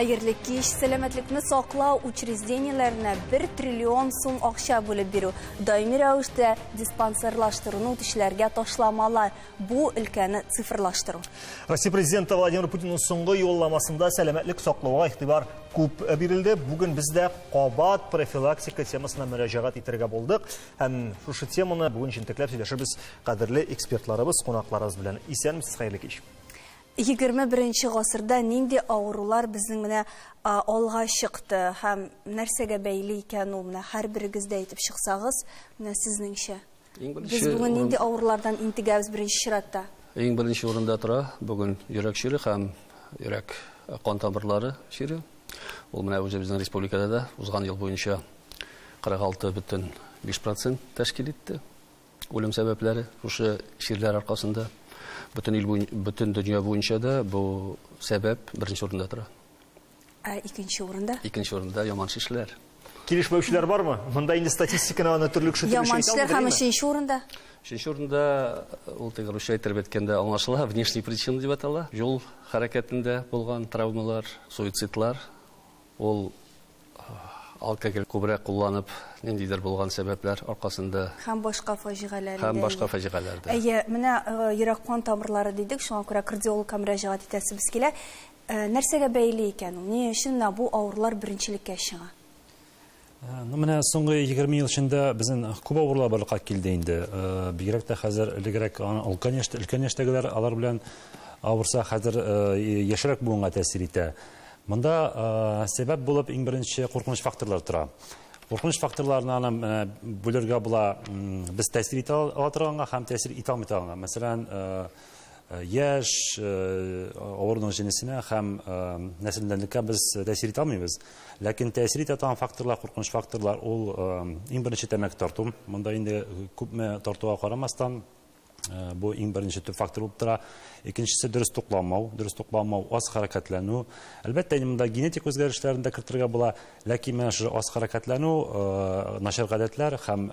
Hayırlı iş, selametlikni saqlao учрежденияларына 1 trillion so'm ақша bo'lib beru, doimiy ravishda dispanserlashtiruv ishlariga tashlamalar, bu ülkəni sifirlashtiru. Rossiya prezidenti Vladimir Putinning so'nggi yo'llamasida salomatlik saqlovga e'tibor ko'p berildi. Bugun bizda qabat profilaktika temasına mürajaat etirga bo'ldik. Ham shu temani bugun jintaklab сөйләшәбез. Qadrli ekspertlarimiz, qonaqlarimiz bilan. Esenmisiz, xayrli kech. 21 гасырда нинди авыруlar безнең менә алга чыкты һәм нәрсәгә бәйле икән ул менә һәрберегез дә әйтеп чыксагыз, менә сезнеңчә. Без бүген нинди авырулардан интигәбез беренче чиратта? Иң беренче урында тора бүген йөрәк чире һәм йөрәк кан тамырлары чире. Ул менә үзебезнең республикада да узган ел буенча 46,5% тәшкил итте. Үлем сәбәпләре шушы чирләр аркасында. Bütün dünya boyunca da bu sebep birinci orunda tara. İkinci orunda? İkinci orunda yaman şişler. Kilişmevçiler var mı? Bunda indi statistikana türlük şu yaman şişler hem üçüncü orunda? Üçüncü orunda ol tekrar uşay terbetkende anlaşıla внешний причины деп атала. Yol hareketinde bulgan travmalar, suitsidlar, ol alkogol kubrak kullanıp nendiydir bulgan sebepler arkasında hem başka facialarda. Hem başka facialarda. Менә йөрәк кан тамырлары дидек, шуңа күрә кардиологка мөрәҗәгать итәсебез килә. Нәрсәгә бәйле икән ул? Ни өчен бу авырулар беренчелеккә чыга? Менә соңгы 20 ел эчендә безнең күп авырулар барлыкка килде инде. Бигрәк тә хәзер элегрәк өлкән яшьтәгеләр алар белән авырса хәзер яшьрәк буынга тәэсир итә. Монда себеп булып иң беренче куркыныч факторлар тора. Куркыныч факторларны бүләргә була без тәэсир итә алатырганга һәм тәэсир итә алмаганга. Мәсәлән, яшь авыруның җенесенә һәм нәселленлеккә без тәэсир итә алмыйбыз. Ләкин тәэсир итә торган факторлар, куркыныч факторлар ул иң беренче тәмәк тарту. Монда инде күпме тартуга карамастан bu иң беренче төп фактор булып тора. Икенчесе дөрес тукланмау, аз хәрәкәтләнү. Әлбәттә, монда генетик үзгәрешләрне дә кертергә була, ләкин менә шу аз хәрәкәтләнү, начар гадәтләр һәм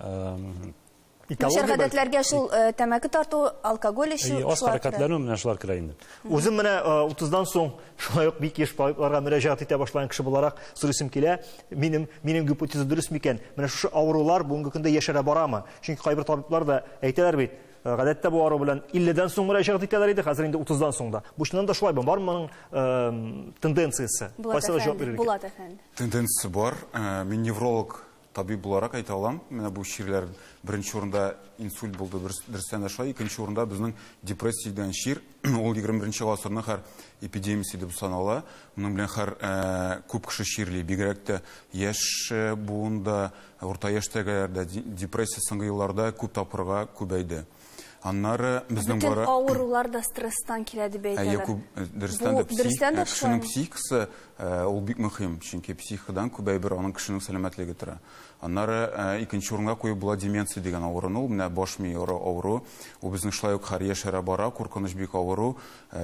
начар гадәтләргә шул тәмәке тарту, алкоголь эчү, аз хәрәкәтләнү менә шулар керә инде. Үзем менә 30дан соң шулай ук бик яшь балаларга мөрәҗәгать итә башлаган кеше буларак сорыйсым килә. Минем гипотеза дөрес микән? Менә шу авырулар бүгенге көндә яшәрә барамы? Чөнки кайбер табиблар да әйтәләр бит. Гадәттә бу авыру белән 50дан соң мөрәҗәгать итәләр иде, хәзер инде 30дан соң да. Бу чыннан да шулай бармы моның тенденциясе? Булат әфәнде. Тенденция бар. Мин невролог табиб буларак әйтә алам. Менә бу чирләр беренче урында инсульт булды, дөрестән дә шулай. Икенче урында безнең депрессия дигән чир, ул 21 гасырның һәр эпидемиясе дип санала. Моның белән һәр күп кеше чирли, бигрәк тә яшь буында, урта яшьтәгеләрдә депрессия соңгы елларда күп тапкырга күбәйде. Аннары безнең бара авырулар да стресстан килә дип әйтәләр. Дөрестән дә кешенең психикасы ул бик мөһим, чөнки психикадан күбәйбер аның кешенең сәламәтлеге тора. Аннары икенче урынга куеп була деменция дигән авыру, менә баш мие авыру, ул безнең шулай ук һәр яшәрә бара, куркыныч бик авыру,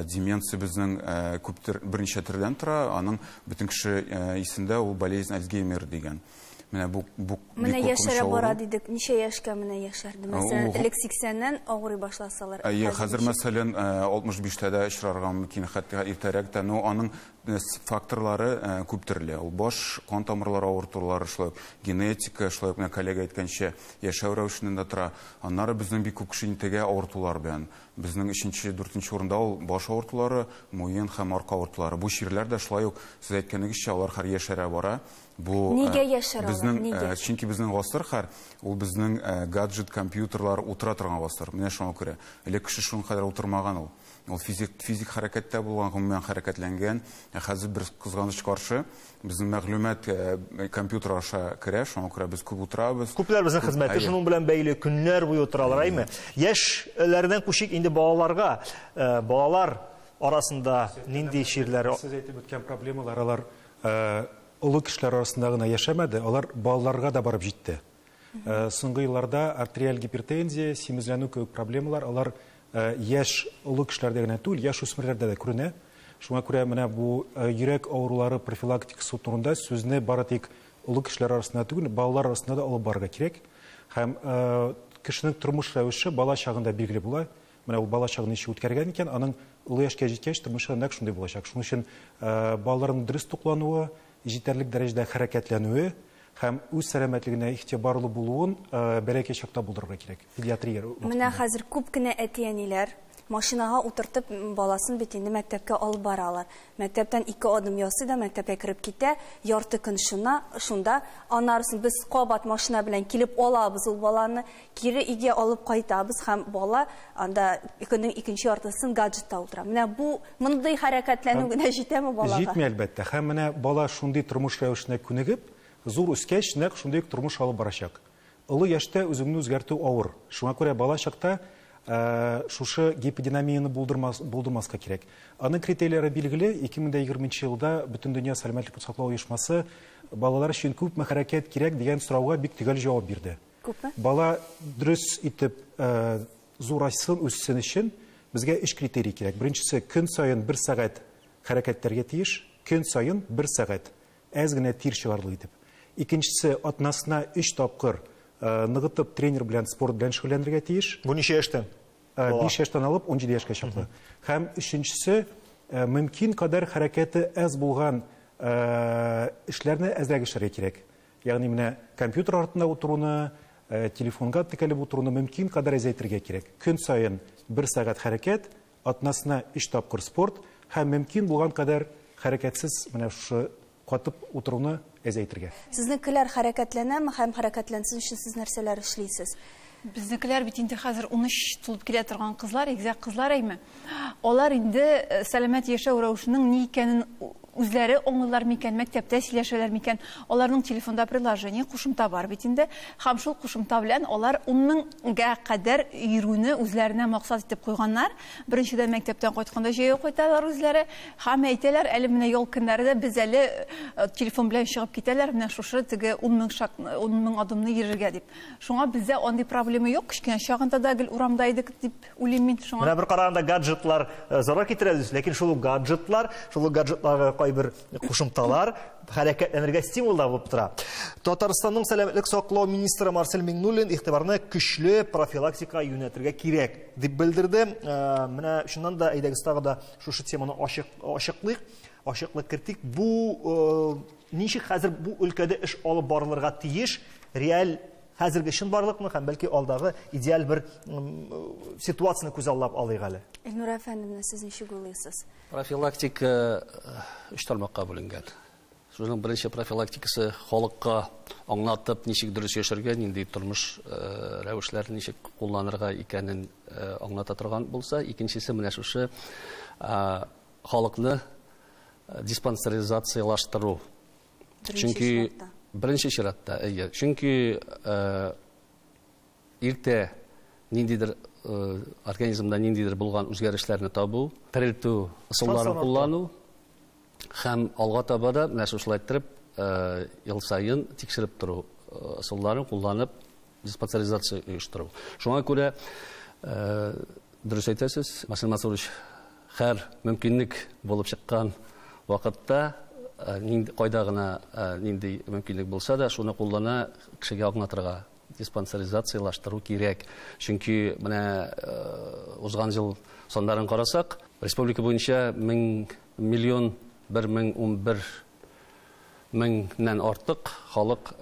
деменция безнең күптер берничә төрдән тора, аның бөтен кеше исендә ул болезнь Альцгеймер дигән. Менә яшәрә бара дидек, ничә яшькә менә яшәрде? Мәсәлән, 80-ннән авырый башласалар. Хәзер мәсәлән 65-тә дә очрарга мөмкин, хәтта иртәрәк тә, но аның факторлары күп төрле. Ул баш кан тамырлары авыртулары, шулай генетика, шулай менә коллега әйткәнчә, яшәү рәвешендә тора. Аннары безнең бик күп кеше интегә авыртулар белән. Безнең 3-4 урында ул баш авыртулары, муен һәм арка авыртулары. Бу чирләр дә шулай ук сез әйткәнегезчә алар һәр яшәрә бара. Нигә яшәрә алар? Чөнки безнең гасыр һәр ул безнең гаджет, компьютерлар утыра торган гасыр. Менә шуңа күрә. Элек кеше шуның кадәр утырмаган ул. Ул физик хәрәкәттә булган, гомумән хәрәкәтләнгән. Хәзер бер кызганыч каршы безнең мәгълүмат компьютер аша керә, шуңа күрә без күп утырабыз. Күпләр безнең хезмәте шуның белән бәйле көннәр буе утыралар, әйме? Яшьләрдән күчик инде балаларга, балалар арасында нинди чирләр? Сез әйтеп үткән проблемалар алар олы кешеләр арасында гына яшәмәде, алар балаларга да барып җитте. Соңгы елларда артериаль гипертензия, симезләнү кебек проблемалар алар яшь олы кешеләрдә генә түгел, яшь үсмерләрдә дә күренә. Шуңа күрә менә бу йөрәк авырулары профилактикасы турында сүзне бары тик олы кешеләр арасында түгел, балалар арасында да алып барырга кирәк. Һәм кешенең тормыш рәвеше бала чагында билгеле була. Менә ул бала чагын ничек үткәргән икән, аның олы яшькә җиткәч тормышы нәкъ шундый булачак. Шуның өчен балаларның дөрес туклануы, җитәрлек дәрәҗәдә хәрәкәтләнүе һәм үз сәламәтлегенә игътибарлы булуын бәләкәй чакта булдырырга кирәк. Педиатрия. Менә хәзер күп кенә әти-әниләр машинага утыртып баласын бит инде мәктәпкә алып баралар. Мәктәптән 2 адым ясый да мәктәпкә кереп китә, ярты көн шунда, аннарысын без кабат машина белән килеп алабыз ул баланы, кире өйгә алып кайтабыз һәм бала анда көннең икенче яртысын гаджетта утыра. Менә бу мондый хәрәкәтләнү генә җитәме балага? Җитми әлбәттә. Һәм менә бала шундый тормыш рәвешенә күнегеп, зур үскәч нәкъ шундый тормыш алып барачак. Олы яшьтә үзеңне үзгәртү авыр. Шуңа күрә бала чакта шушы гиподинамияны булдырмаска кирәк. Аның критерийлары билгеле. 2020 елда Бөтен дөнья сәламәтлек саклау оешмасы балалар өчен күпме хәрәкәт кирәк дигән сорауга бик төгәл җавап бирде. Күпме? Бала дөрес итеп зурайсын, үссен өчен безгә 3 критерий кирәк. Беренчесе, көн саен 1 сәгать хәрәкәтләргә тиеш, көн саен 1 сәгать әз генә тир чыгарлы итеп. Икенчесе, атнасына 3 тапкыр ныгытып тренер белән спорт белән шөгыльләнергә тиеш. Бу ничә яшьтән? 5 яшьтән алып 17 яшькә чаклы. Һәм өченчесе, мөмкин кадәр хәрәкәте әз булган эшләрне әзрәк эшләргә кирәк. Ягъни менә компьютер артында утыруны, телефонга текәлеп утыруны мөмкин кадәр әзәйтергә кирәк. Көн саен 1 сәгать хәрәкәт, атнасына 3 тапкыр спорт һәм мөмкин булган кадәр хәрәкәтсез менә шушы катып утыруны әзәйтергә. Сезнекеләр хәрәкәтләнәме һәм хәрәкәтләнсен өчен сез нәрсәләр эшлисез? Безнекеләр бит инде хәзер 13 тулып килә торган кызлар, игъзәк кызлар әйме. Алар инде сәламәт яшәү рәвешенең ни икәнен үзләре аңлыйлар микән, мәктәптә сөйләшәләр микән? Аларның телефонда приложение кушымта бар бит инде. Һәм шул кушымта белән алар 10,000-гә кадәр йөрүне үзләренә максат итеп куйганнар. Беренчедән мәктәптән кайтканда җәяү кайталар үзләре. Һәм әйтәләр, әле менә ял көннәрендә без әле телефон белән чыгып китәләр, менә шушы теге 10,000 адымны йөрергә дип. Шуңа бездә андый проблема юк. Кичкенә чагында да гел урамда идек дип уйлыйм мин. Шуңа менә бер караганда гаджетлар зарар китерәләр, ләкин шул гаджетларга кайбер кушымталар хәрәкәтләнергә стимулда булып тора. Татарстанның сәламәтлек саклау министры Марсель Миңнуллин игътибарны көчле профилактика юнәтергә кирәк дип белдерде. Менә шуннан да әйдәгез тагы да шушы теманы ачыклык кертик. Бу ничек хәзер бу өлкәдә эш алып барылырга тиеш? Реаль хәзерге чын барлыкмы һәм бәлки алдагы идеаль бер ситуацияны күзаллап алыйк әле. Илнур әфәнде, сез ничек уйлыйсыз? Профилактика 3 тармакка бүленгән. Шуның беренче профилактикасы халыкка аңлатып, ничек дөрес яшәргә, нинди тормыш рәвешләрен ничек кулланырга икәнен аңлата торган булса, икенчесе менә шушы халыкны диспансеризациялаштыру. Чөнки Беренче чиратта, чөнки иртә ниндидер организмда ниндидер булган үзгәрешләрне табу, терелтү ысулларын куллану һәм алга таба да менә шулай итеп ел саен тикшереп тору ысулларын кулланып диспансеризация оештыру. Шуңа күрә дөрес әйтәсез, Масил Масурович, һәр мөмкинлек булып чыккан вакытта кайда гына нинди мөмкинлек булса да, шуны куллана, кешегә аңлатырга, диспансеризациялаштыру кирәк. Чөнки менә узган ел саннарын карасак, республика буенча 1,011,000 артык халык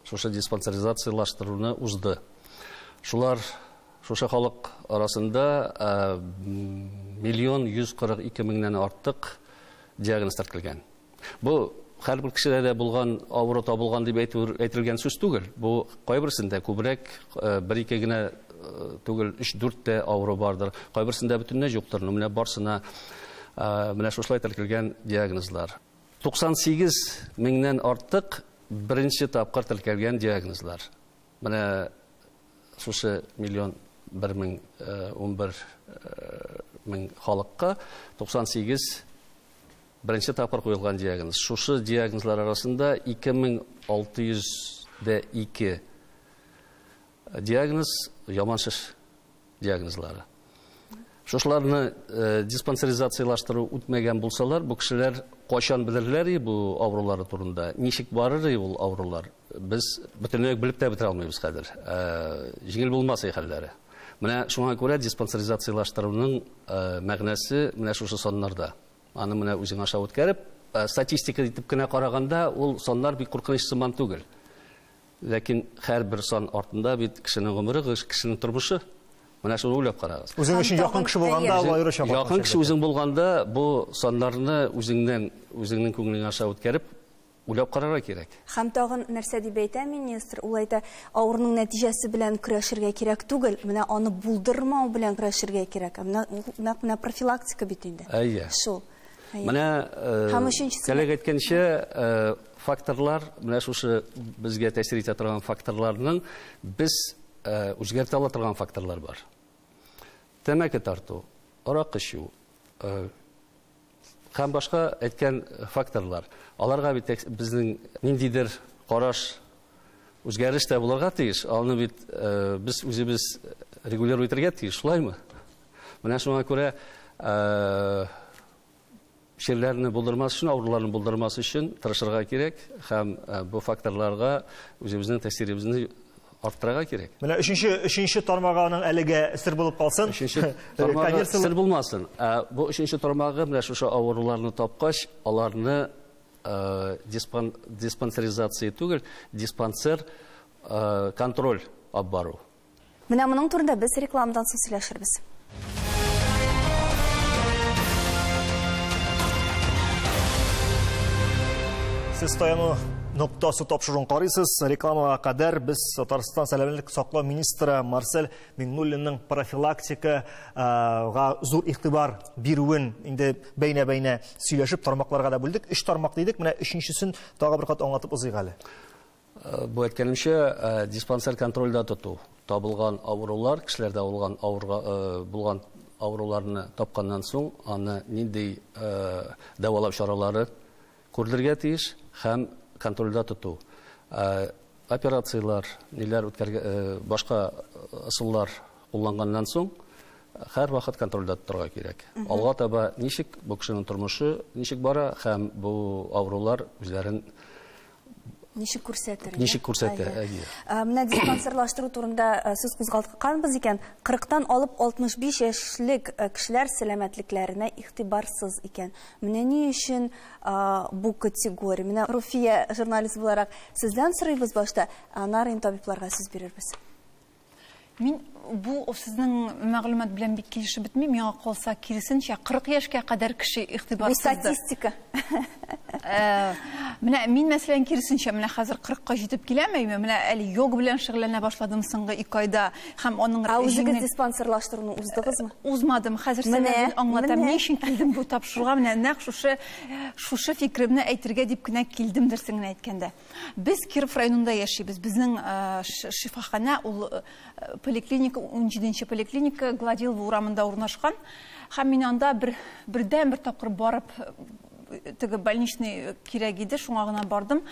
шушы диспансеризациялаштыруны узды. Шушы халык арасында 1,142,000 артык диагноз тартылган. Бу һәрбер кешедә булган авыру табылган дип әйтелгән сүз түгел. Бу кайберсендә күбрәк 1-2 генә түгел, 3-4 тә авыру бардыр. Кайберсендә бөтенләй юктыр. Менә барсына менә шулай тартылган диагнозлар. 98,000 артык беренче тапкыр тартылган диагнозлар. Менә шушы 1,111,000 халыкка 98 беренче тапкыр куелган диагноз. Шушы диагнозлар арасында 2602 диагноз яманшыш диагнозлары. Шушларны диспансеризациялаштыру үтмәгән булсалар, бу кешеләр качан белерләр бу авырулары турында, ничек барыр ул авырулар? Без бөтенләй белеп тә бетерә алмыйбыз хәзер. Җиңел булмас хәлләре. Менә шуңа күрә диспансеризациялаштыруның мәгънәсе менә шушы саннарда. Аны менә үзең аша үткәреп, статистика итеп кенә караганда, ул саннар бик куркыныч сыман түгел. Ләкин һәрбер сан артында бит кешенең гомере, кешенең тормышы. Менә шуны уйлап карагыз. Үзең өчен якын кеше булганда, аеруча якын кеше үзең булганда, бу саннарны үзеңнең күңелеңә аша үткәреп, уйлап карарга кирәк. Һәм тагын нәрсә дип әйтә министр, ул әйтә, авыруның нәтиҗәсе белән көрәшергә кирәк түгел, менә аны булдырмау белән көрәшергә кирәк. Менә профилактика бит инде. Шул. Менә калек әйткәнчә, факторлар, менә шушы безгә тәэсир итә торган факторларның без үзгәртә ала торган факторлар бар. Тәмәке тарту, арак эчү, һәм башка әйткән факторлар. Аларга бит безнең ниндидер караш үзгәреш тә булырга тиеш. Аны бит без үзебез регулировать итәргә тиеш, шулаймы? Менә шуңа күрә ширләрне булдырмас өчен, авыруларны булдырмас өчен тырышырга кирәк һәм бу факторларга үзебезнең тәэсиребезне арттырырга кирәк. Менә өченче тармагының әлегә сер булып калсын. Өченче тармагы сер булмасын. Бу өченче тармагы менә шушы авыруларны тапкач, аларны диспансеризация түгел, диспансер контроль алып бару. Менә моның турында без рекламадан соң сөйләшербез. Сез таяну ноктасы тапшыруын карыйсыз. Рекламага кадәр без Татарстан сәламәтлек саклау министры Марсель Миңнуллинның профилактикага зур игътибар бирүен инде бәйнә-бәйнә сөйләшеп, тармакларга да бүлдек. 3 тармак дидек. Менә 3-нчесен тагы бер кат аңлатып узыйк әле. Бу әйткәнемчә, диспансер контрольдә тоту. Табылган авырулар, кешеләрдә булган авыруларны тапканнан соң, аны нинди дәвалау чаралары күрелергә тиеш һәм контрольдә тоту. Операциялар, ниләр үткәргә, башка ысуллар кулланганнан соң, һәр вакыт контрольдә торырга кирәк. Алга таба ничек бу кешенең тормышы ничек бара һәм бу авырулар үзләрен Ничек күрсәтер? Менә диспансерлаштыру турында сүз кузгалтканбыз икән, 40-тан алып 65 яшьлек кешеләр сәламәтлекләренә игътибарсыз икән. Менә ни өчен бу категория? Менә Руфия журналист буларак сездән сорыйбыз башта, аннары табибларга сүз бирербез. Мин бу сезнең мәгълүмат белән бик килешеп бетми, миңа калса киресенчә 40 яшькә кадәр кеше игътибарсыз. Бу статистика. Менә мин мәсәлән киресенчә, менә хәзер 40-ка җитеп киләмәйме? Менә әле йога белән шөгыльләнә башладым соңгы 2 айда һәм аның үзегез диспансерлаштыруны уздыгызмы? Узмадым. Хәзер сезгә аңлатам, ни өчен килдем бу тапшыруга. Менә нәкъ шушы фикремне әйтергә дип кенә килдем дөресен генә әйткәндә. Без Киров районында яшибез. Безнең шифахана ул поликлиника, 17-нче поликлиника Гладилова урамында урнашкан. Һәм мин анда бердән бер тапкыр барып, теге больничный кирәк иде, шуңа гына бардым.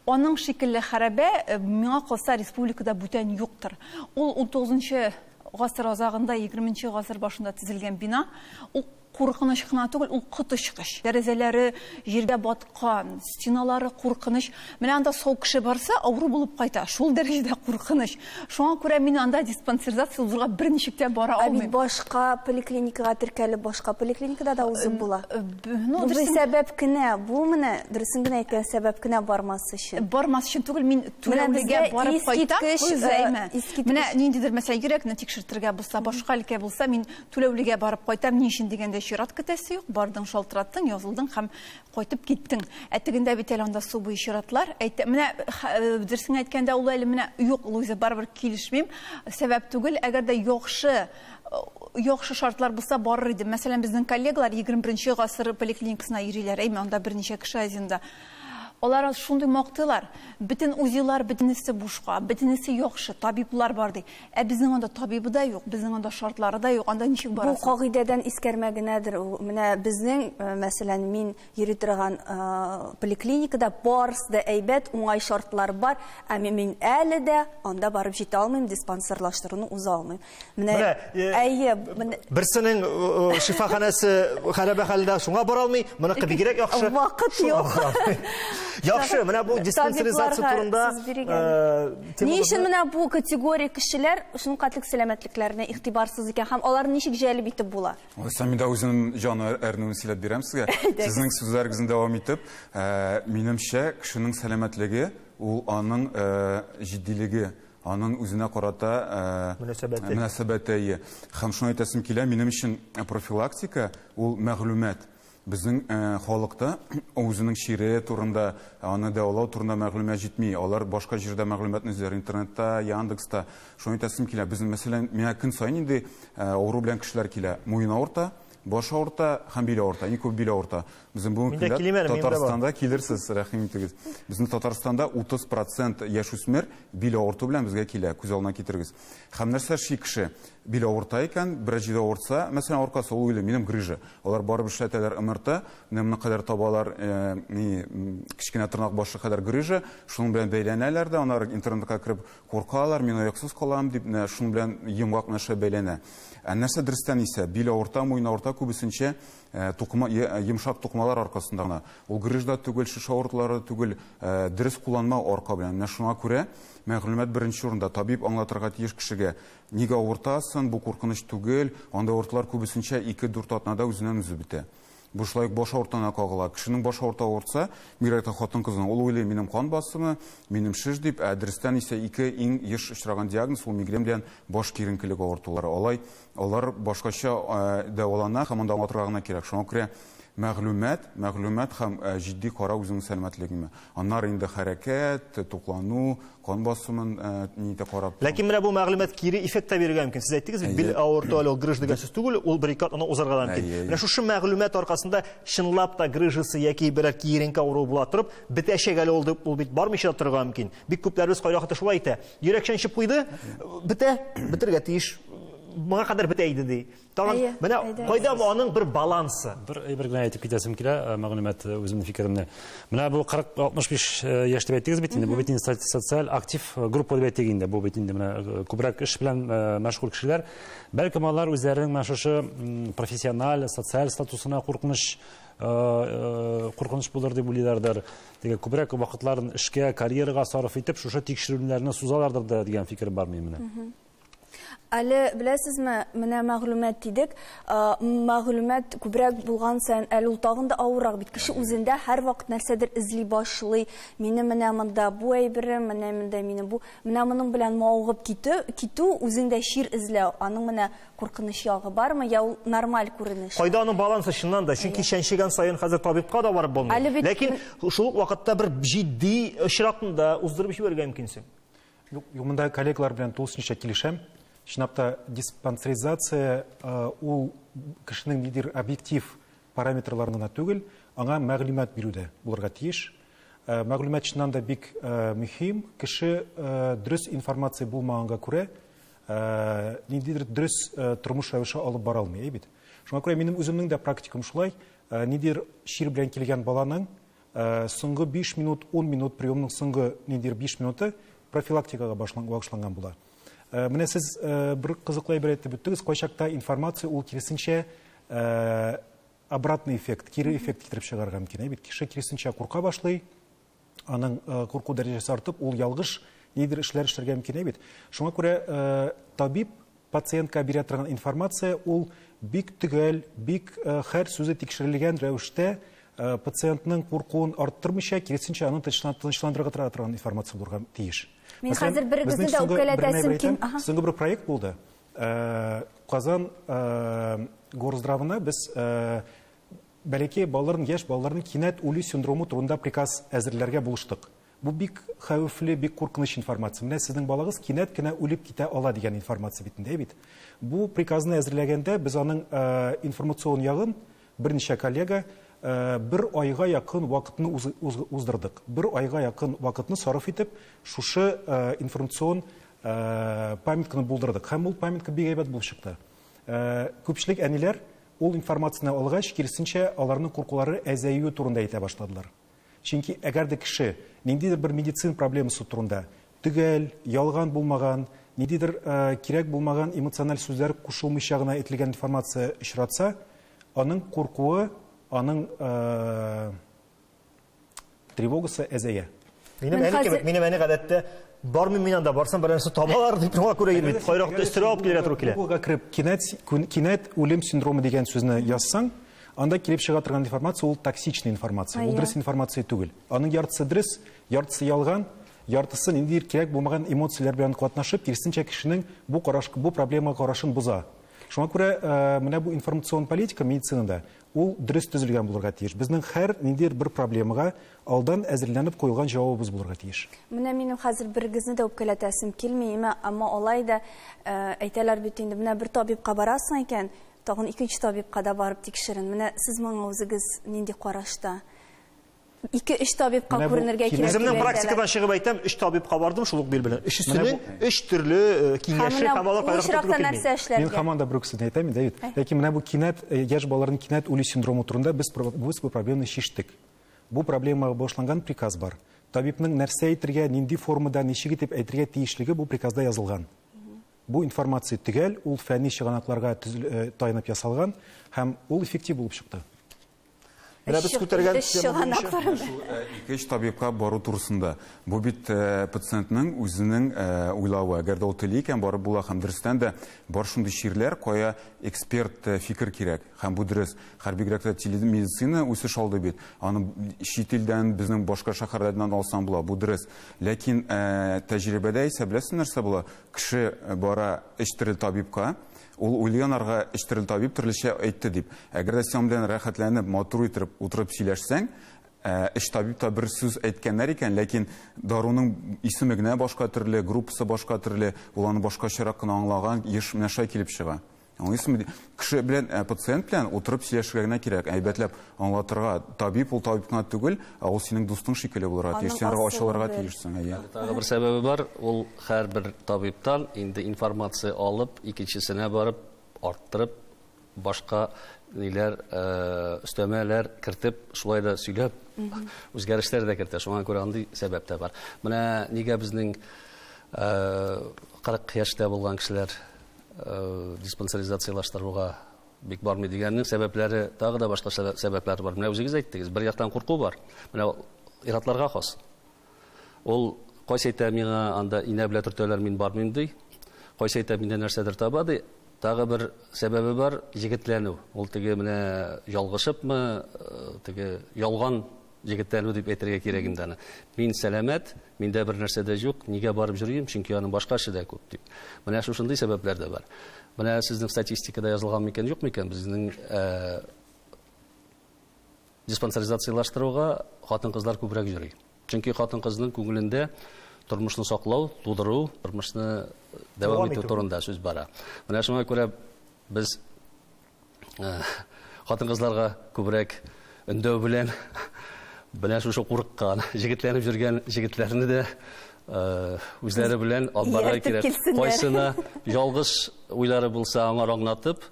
Аның шикелле хәрабә миңа калса республикада бүтән юктыр. Ул 19-нчы гасыр азагында, 20-нче гасыр башында төзелгән бина. Ул куркыныч кына түгел, ул кытышкыч. Дәрәзәләре җиргә баткан, стеналары куркыныч. Менә анда сау кеше барса, авыру булып кайта. Шул дәрәҗәдә куркыныч. Шуңа күрә мин анда диспансеризация узырга берничек тә бара алмыйм. Башка поликлиникага теркәлеп, башка поликлиникада да узып була. Бу сәбәп кенә, бу менә дөресен генә әйткән сәбәп кенә бармас өчен. Бармас өчен түгел, мин түләүлегә барып кайтам. Менә ниндидер мәсәлә йөрәкне тикшертергә булса, башка өлкә булса, мин түләүлегә барып кайтам. Ни өчен дигәндә чират көтәсе юк, бардың, шалтыраттың, язылдың һәм кайтып киттең. Әтегендә бит әле анда су буе чиратлар. Менә дөресен әйткәндә ул әле менә юк, Луиза барбер килешмим. Сәбәп түгел, әгәр дә яхшы шартлар булса барыр иде. Мәсәлән, безнең коллегалар 21-нче гасыр поликлиникасына йөриләр, анда берничә кеше азинда. Алар шундый мактылар. Бөтен узилар, бөтенесе бушка, бөтенесе яхшы, табиблар бар ди. Безнең анда табибы да юк, безнең анда шартлары да юк. Анда ничек барасың? Бу кагыйдәдән искәрмәгенәдер. Менә безнең, мәсәлән, мин йөри торган поликлиникада барысы да әйбәт, уңай шартлар бар, ә мин әле дә анда барып җитә алмыйм, диспансерлаштыруны уза алмыйм. Менә берсенең шифаханасы хәләбә хәлдә шуңа бара алмый, моны бигрәк яхшы. Вакыт юк. Яхшы, менә бу диспансеризация турында Ни өчен менә бу категория кешеләр шуның катлык сәламәтлекләренә игътибарсыз икән һәм алар ничек җәлеп итеп була? Сәмин дә үзенең җаны әрнүен сөйләп бирәм сезгә. Сезнең сүзләрегезне дәвам итеп, минемчә, кешенең сәламәтлеге ул аның җитдилеге, аның үзенә карата мөнәсәбәте. Һәм шуны әйтәсем килә, минем өчен профилактика ул мәгълүмат. Безнең халыкта үзенең шире турында, аны дәвалау турында мәгълүмат җитми. Алар башка җирдә мәгълүматны эзләр, интернетта, Яндекста. Шуны әйтәсем килә. Безнең мәсәлән, миңа көн саен инде авыру белән кешеләр килә. Муен авырта, баш авырта һәм бил авырта, иң күп бил авырта. Безнең бүген көндә Татарстанда килерсез, рәхим итегез. Безнең Татарстанда 30% яшүсмер бил авырту белән безгә килә, күз алдына китерегез. Һәм нәрсә ши кеше бил авырта икән, бер җирдә авыртса, мәсәлән, аркасы ул уйлый, минем грыжа. Алар барып эшләтәләр МРТ, менә кадәр табалар, кичкенә тырнак башы кадәр грыжа, шуның белән бәйләнәләр дә, аннар интернетка кирип куркалар, мин аяксыз калам дип, шуның белән йомгак нәрсә бәйләнә. Нәрсә дөрестән исә, бил авырта, муен авырта күбесенчә йомшак тукмалар аркасында гына. Ул грыжда түгел, шиш авыртулары түгел, дөрес кулланма арка белән. Менә шуңа күрә мәгълүмат беренче урында табиб аңлатырга тиеш кешегә. Нигә авыртасың, бу куркыныч түгел, анда авыртулар күбесенчә 2-4 атнада үзеннән үзе бетә. Бу шулай баш авыртана кагыла. Кешенең баш авырта авыртса, мирәтә хатын кызның, ул уйлый, минем кан басымы, минем шиш дип, дөрестән исә ике иң еш очраган диагноз ул мигрен белән баш киренкелек авыртулары. Алар башкача дәвалана һәм анда аңлатырга гына кирәк. Шуңа күрә мәгълүмат һәм җитди кара үзенең сәламәтлегенә. Аннар инде хәрәкәт, туклану, кан басымын нидә карап. Ләкин менә бу мәгълүмат кире эффект бирергә мөмкин. Сез әйттегез, бил авырту әле грыж дигән сүз түгел, ул бер ике атна узарга мөмкин. Менә шушы мәгълүмат аркасында чынлап та грыжысы яки берәр киеренке авыру була торып, бетәчәк әле ул бит бармыйча торырга мөмкин. Бик күпләребез кайракта шулай әйтә. Йөрәкчән чып куйды, бетергә тиеш. Моңа кадәр бетә иде ди. Тагын менә кайда аның бер балансы. Бер генә әйтеп китәсем килә, мәгълүмат үземнең фикеремне. Менә бу 40-65 яшьтә әйттегез бит инде, бу бит инде социаль актив группа дип әйтик инде, бу бит инде менә күбрәк эш белән мәшгуль кешеләр. Бәлки алар үзләренең мәшәше профессиональ, социаль статусына куркыныч булыр дип уйлыйлардыр. Диге күбрәк вакытларын эшкә, карьерага сарыф итеп, шушы тикшерүләрне сузалардыр дигән фикер бар минем менә. Әле беләсезме, менә мәгълүмат дидек, мәгълүмат күбрәк булган саен әле ул тагын да авыррак бит. Кеше үзендә һәр вакыт нәрсәдер эзли башлый. Мине менә монда бу әйберем, менә монда мине бу, менә моның белән мавыгып китү, үзеңдә шир эзләү. Аның менә куркыныч ягы бармы, я ул нормаль күренеш. Кайда аның балансы чыннан да, чөнки шәншегән саен хәзер табибка да барып булмый. Ләкин шул ук вакытта бер җитди очракында уздырып җибәргә мөмкинсең. Юк, монда коллегалар белән тулысынча килешәм. Чынапта диспансеризация ул кешенең нидер объектив параметрларына түгел, аңа мәгълүмат бирүдә булырга тиеш. Мәгълүмат чыннан да бик мөһим. Кеше дөрес информация булмаганга күрә нидер дөрес тормыш рәвеше алып бара алмый бит. Шуңа күрә минем үземнең дә практикам шулай. Нидер шир белән килгән баланың соңгы 5 минут, 10 минут приемның соңгы нидер 5 минуты профилактикага башланган була. Менә сез бер кызыклы әйбер әйтеп үттегез, кайчакта информация ул киресенчә обратный эффект, кире эффект китереп чыгарга мөмкин. Бит кеше киресенчә курка башлый, аның курку дәрәҗәсе артып, ул ялгыш нидер эшләр эшләргә мөмкин бит. Шуңа күрә табиб пациентка бирә торган информация ул бик төгәл, бик һәр сүзе тикшерелгән рәвештә пациентның куркуын арттырмыйча, киресенчә аны тынычландырырга торган информация булырга тиеш. Мен хәзер берегезне дә үпкәләтәсем килә. Соңгы бер проект булды. Казан горздравына без бәләкәй балаларның, яшь балаларның кинәт үлү синдрому турында приказ әзерләргә булыштык. Бу бик хәвефле, бик куркыныч информация. Менә сезнең балагыз кинәт кенә үлеп китә ала дигән информация битендә бит. Бу приказны әзерләгәндә без аның информацион ягын берничә коллега bir ayga yakın vakitini uzdırdık. Bir ayga yakın vakitini sarf edip şuşu informasyon pamiyatkini buldırdık. Hem bu pamiyatka bir gaybat bulup çıktı. Köpçülük әниләр ул информацияны алгач, киресенчә аларның куркулары әзәю турында әйтә башладылар. Чөнки әгәр дә кеше ниндидер бер медицин проблемасы турында төгәл, ялган булмаган, ниндидер кирәк булмаган эмоциональ сүзләр кушылмыйча гына әйтелгән информация очратса, аның куркуы, аның тревогасы әзәя. Минем әне гадәттә бармый миннан да барсам берәрсе табалар дип шуңа күрә йөрмим. Кайракта өстерә алып килергә туры килә. Google-га кирип кинәт үлем синдромы дигән сүзне язсаң, анда килеп чыга торган информация ул токсичная информация. Ул дөрес информация түгел. Аның яртысы дөрес, яртысы ялган, яртысы нинди кирәк булмаган эмоциялар белән катнашып, кирсенчә кешенең бу проблема карашын буза. Шуңа күрә менә бу информацион политика медицинада ул дөрес төзелгән булырга тиеш. Безнең һәр нинди бер проблемага алдан әзерләнеп куелган җавабыбыз булырга тиеш. Менә минем хәзер берегезне дә үпкәләтәсем килми, әмма алай да әйтәләр бит инде, менә бер табибка барасың икән, тагын икенче табибка да барып тикшерен. Менә сез моңа үзегез нинди карашта? 2-3 табибка күренергә кирәк. Үземнең практикадан чыгып әйтәм, 3 табибка бардым шул ук бил белән. Өчесенең 3 төрле киңәше һәм алар кайракта туры килми. Мин команда бруксын әйтәм, Давид. Ләкин менә бу кинәт яшь балаларның кинәт үлү синдромы турында без бу проблеманы чиштек. Бу проблемага башланган приказ бар. Табибның нәрсә әйтергә, нинди формада, ничек итеп әйтергә тиешлеге бу приказда язылган. Бу информация төгәл, ул фәнни чыганакларга таянып ясалган һәм ул эффектив булып чыкты. Без күтәргән Икенче табибка бару турысында бу бит пациентның үзенең уйлавы. Әгәр дә ул тели икән барып була һәм дөрестән дә бар шундый чирләр, кая эксперт фикер кирәк. Һәм бу дөрес. Хәрбигрәк тә телемедицина үсеш алды бит. Аны чит илдән безнең башка шәһәрләрдән алсам була. Бу дөрес. Ләкин тәҗрибәдә исә беләсез нәрсә була? Кеше бара эчтирел табибка, ул уйлыганарга эчтирел табиб төрлечә әйтте дип. Әгәр дә син белән рәхәтләнеп, матур итеп утырып сөйләшсәң, эш табиб та бер сүз әйткәннәр икән, ләкин даруның исеме генә башка төрле, группасы башка төрле, ул аны башкачарак кына аңлаган, еш менә шулай килеп чыга. Аңа исеме кеше белән, пациент белән утырып сөйләшергә генә кирәк, әйбәтләп аңлатырга. Табиб ул табибка түгел, ул синең дустың шикелле булырга тиеш, син ачылырга тиешсең. Тагы бер сәбәбе бар, ул һәрбер табибтан инде информация алып, икенчесенә барып, арттырып, башка ниләр, өстәмәләр кертеп, шулай да сөйләп, үзгәрешләр дә кертә. Шуңа күрә андый сәбәп тә бар. Менә нигә безнең 40 яшьтә булган кешеләр диспансеризациялаштыруга бик бармый дигәннең сәбәпләре, тагы да башка сәбәпләр бар. Менә үзегез әйттегез, бер яктан курку бар. Менә иратларга хас. Ул кайсы әйтә миңа анда инә белә төртәләр, мин бармыйм ди. Кайсы әйтә миндә нәрсәдер таба ди. Тагы бер сәбәбе бар, җигетләнү. Ул теге менә ялгышыпмы, теге ялган җигетләнү дип әйтергә кирәк инде аны. Мин сәламәт, миндә бер нәрсә дә юк, нигә барып йөрим, чөнки аның башка эше дә күп дип. Менә шушындый сәбәпләр дә бар. Менә сезнең статистикада язылган микән, юк микән, безнең диспансеризациялаштыруга хатын-кызлар күбрәк йөри. Чөнки хатын-кызның күңелендә тормышны саклау, тудыру, тормышны дәвам итү турында сүз бара. Менә шуңа күрә без хатын-кызларга күбрәк өндәү белән белән шушы курыккан, җигетләнеп йөргән җигетләрне дә үзләре белән албарга кирәк. Кайсына ялгыш уйлары булса, аңар аңлатып,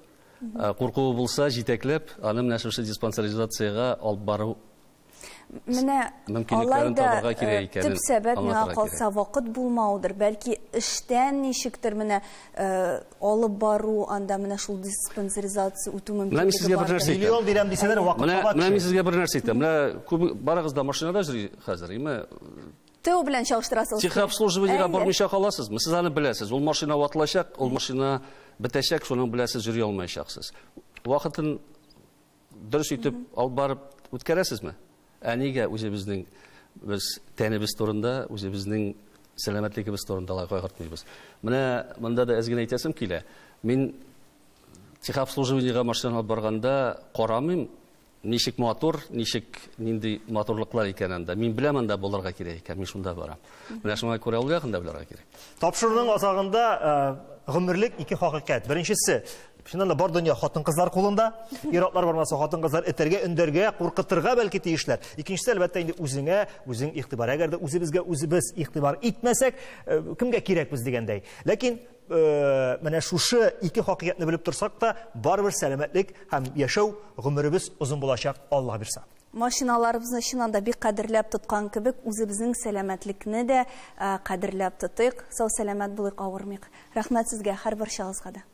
куркуы булса, җитәкләп, аны менә шушы диспансеризациягә алып бару. Менә алайда төп сәбәп миңа калса вакыт булмаудыр. Бәлки эштән ничектер менә алып бару, анда менә шул диспансеризация үтү мөмкин. Менә сезгә бер нәрсә әйтәм. Миллион бирәм дисәләр, вакыт кала. Менә мин сезгә бер нәрсә әйтәм. Менә барыгыз да машинада йөри хәзер, име? Тәү белән чагыштырасыз. Техобслуживаниегә бармыйча каласызмы? Сез аны беләсез. Ул машина ватылачак, ул машина бетәчәк, шуның беләсез, йөри алмаячаксыз. Вакытын дөрес итеп алып барып үткәрәсезме? Әнигә үзебезнең тәнебез турында, үзебезнең сәламәтлегебез турында алай кайгыртмыйбыз. Менә монда да әзгә әйтәсем килә. Мин техобслуживаниегә машина алып барганда карамыйм, ничек мотор, ничек нинди моторлыклар икән анда. Мин беләм анда булырга кирәк икән, мин шунда барам. Менә шуңа күрә ул ягында белергә кирәк. Тапшыруның азагында гомерлек ике хакыйкать. Беренчесе, шуннан да бар дөнья хатын-кызлар кулында. Иратлар бармаса хатын-кызлар этәргә, өндәргә, куркытырга бәлки тиешләр. Икенчесе, әлбәттә, инде үзең игътибар. Әгәр дә үзебезгә үзебез игътибар итмәсәк, кемгә кирәкбез дигәндәй. Ләкин менә шушы ике хакыйкатьне белеп торсак та, барыбер сәламәтлек һәм яшәү гомеребез узын булачак, Аллаһ бирсә. Машиналарыбызны чыннан да бик кадерләп тоткан кебек, үзебезнең сәламәтлекне дә кадерләп тотыйк. Сау сәламәт булыйк, авырмыйк. Рәхмәт сезгә, һәрбер шәхескә дә.